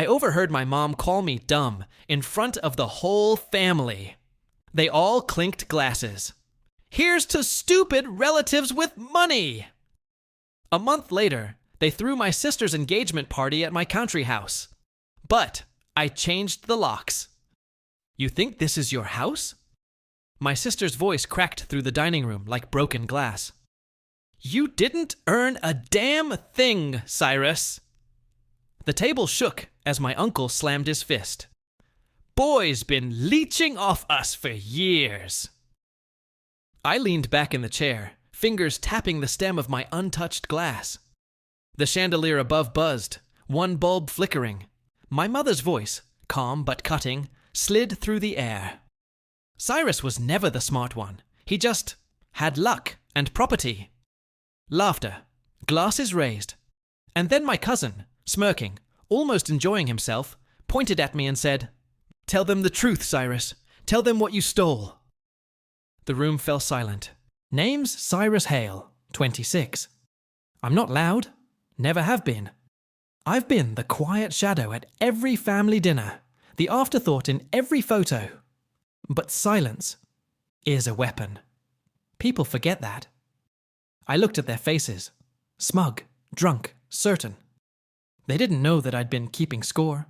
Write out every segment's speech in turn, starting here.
I overheard my mom call me dumb in front of the whole family. They all clinked glasses. Here's to stupid relatives with money! A month later, they threw my sister's engagement party at my country house. But I changed the locks. You think this is your house? My sister's voice cracked through the dining room like broken glass. You didn't earn a damn thing, Cyrus. The table shook as my uncle slammed his fist. Boy's been leeching off us for years. I leaned back in the chair, fingers tapping the stem of my untouched glass. The chandelier above buzzed, one bulb flickering. My mother's voice, calm but cutting, slid through the air. Cyrus was never the smart one. He just had luck and property. Laughter, glasses raised. And then my cousin, smirking, almost enjoying himself, pointed at me and said, Tell them the truth, Cyrus. Tell them what you stole. The room fell silent. Name's Cyrus Hale, 26. I'm not loud. Never have been. I've been the quiet shadow at every family dinner, the afterthought in every photo. But silence is a weapon. People forget that. I looked at their faces. Smug, drunk, certain. They didn't know that I'd been keeping score.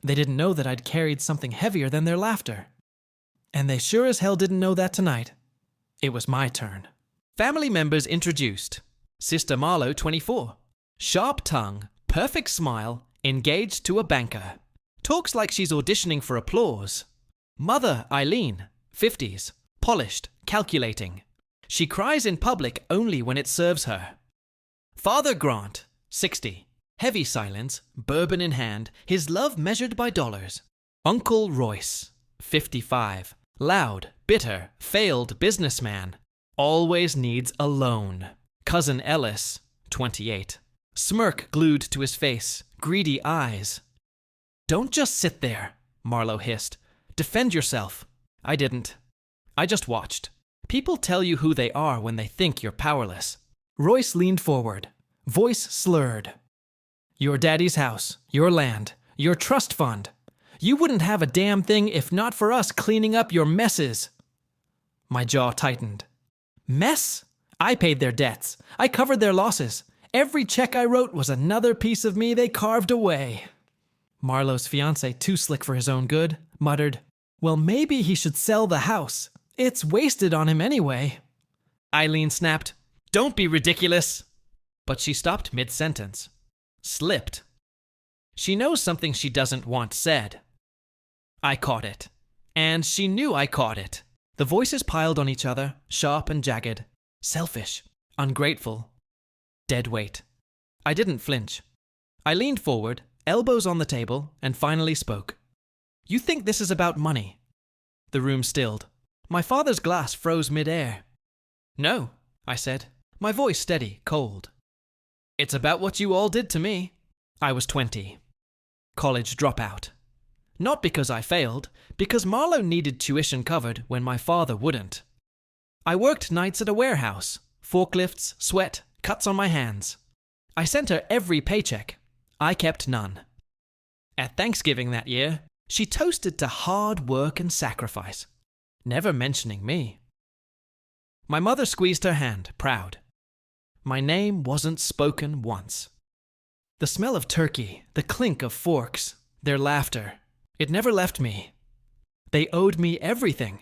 They didn't know that I'd carried something heavier than their laughter. And they sure as hell didn't know that tonight. It was my turn. Family members introduced. Sister Marlowe, 24. Sharp tongue, perfect smile, engaged to a banker. Talks like she's auditioning for applause. Mother Eileen, 50s. Polished, calculating. She cries in public only when it serves her. Father Grant, 60. Heavy silence, bourbon in hand, his love measured by dollars. Uncle Royce, 55. Loud, bitter, failed businessman. Always needs a loan. Cousin Ellis, 28. Smirk glued to his face, greedy eyes. Don't just sit there, Marlowe hissed. Defend yourself. I didn't. I just watched. People tell you who they are when they think you're powerless. Royce leaned forward, voice slurred. Your daddy's house, your land, your trust fund. You wouldn't have a damn thing if not for us cleaning up your messes. My jaw tightened. Mess? I paid their debts. I covered their losses. Every check I wrote was another piece of me they carved away. Marlowe's fiancé, too slick for his own good, muttered, Well, maybe he should sell the house. It's wasted on him anyway. Eileen snapped, Don't be ridiculous. But she stopped mid-sentence. Slipped. She knows something she doesn't want said. I caught it. And she knew I caught it. The voices piled on each other, sharp and jagged. Selfish. Ungrateful. Dead weight. I didn't flinch. I leaned forward, elbows on the table, and finally spoke. You think this is about money? The room stilled. My father's glass froze mid-air. No, I said, my voice steady, cold. It's about what you all did to me. I was 20. College dropout. Not because I failed, because Marlowe needed tuition covered when my father wouldn't. I worked nights at a warehouse. Forklifts, sweat, cuts on my hands. I sent her every paycheck. I kept none. At Thanksgiving that year, she toasted to hard work and sacrifice, never mentioning me. My mother squeezed her hand, proud. My name wasn't spoken once. The smell of turkey, the clink of forks, their laughter, it never left me. They owed me everything,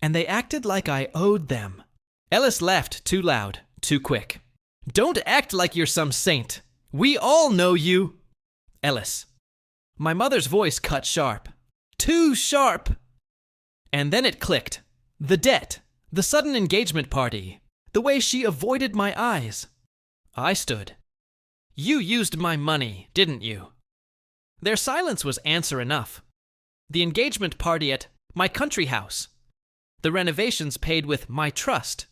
and they acted like I owed them. Ellis laughed too loud, too quick. Don't act like you're some saint. We all know you. Ellis. My mother's voice cut sharp. Too sharp. And then it clicked. The debt, the sudden engagement party, the way she avoided my eyes. I stood. You used my money, didn't you? Their silence was answer enough. The engagement party at my country house. The renovations paid with my trust.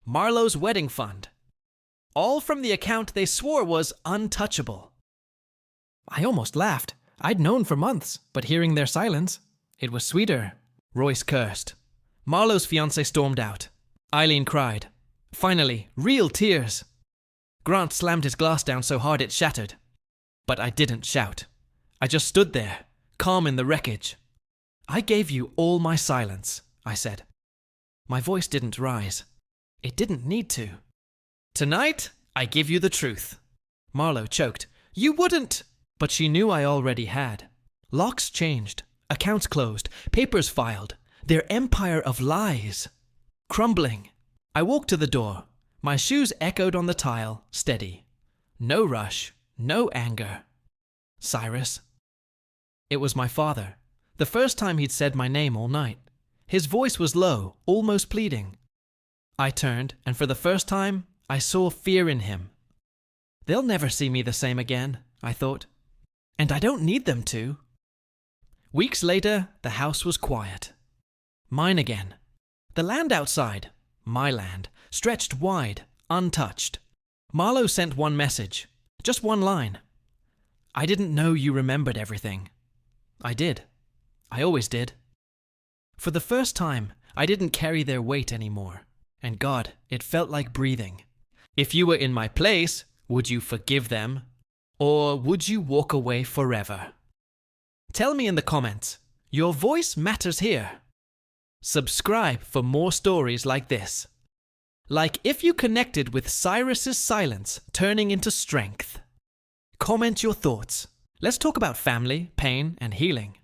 Marlowe's wedding fund. All from the account they swore was untouchable. I almost laughed. I'd known for months, but hearing their silence, it was sweeter. Royce cursed. Marlowe's fiancé stormed out. Eileen cried. Finally, real tears. Grant slammed his glass down so hard it shattered. But I didn't shout. I just stood there, calm in the wreckage. I gave you all my silence, I said. My voice didn't rise. It didn't need to. Tonight, I give you the truth. Marlo choked. You wouldn't! But she knew I already had. Locks changed, accounts closed, papers filed, their empire of lies. Crumbling. I walked to the door. My shoes echoed on the tile, steady. No rush, no anger. Cyrus. It was my father. The first time he'd said my name all night. His voice was low, almost pleading. I turned, and for the first time, I saw fear in him. They'll never see me the same again, I thought. And I don't need them to. Weeks later, the house was quiet. Mine again. The land outside, my land, stretched wide, untouched. Marlo sent one message, just one line. I didn't know you remembered everything. I did. I always did. For the first time, I didn't carry their weight anymore. And God, it felt like breathing. If you were in my place, would you forgive them? Or would you walk away forever? Tell me in the comments. Your voice matters here. Subscribe for more stories like this. Like if you connected with Cyrus's silence turning into strength. Comment your thoughts. Let's talk about family, pain, and healing.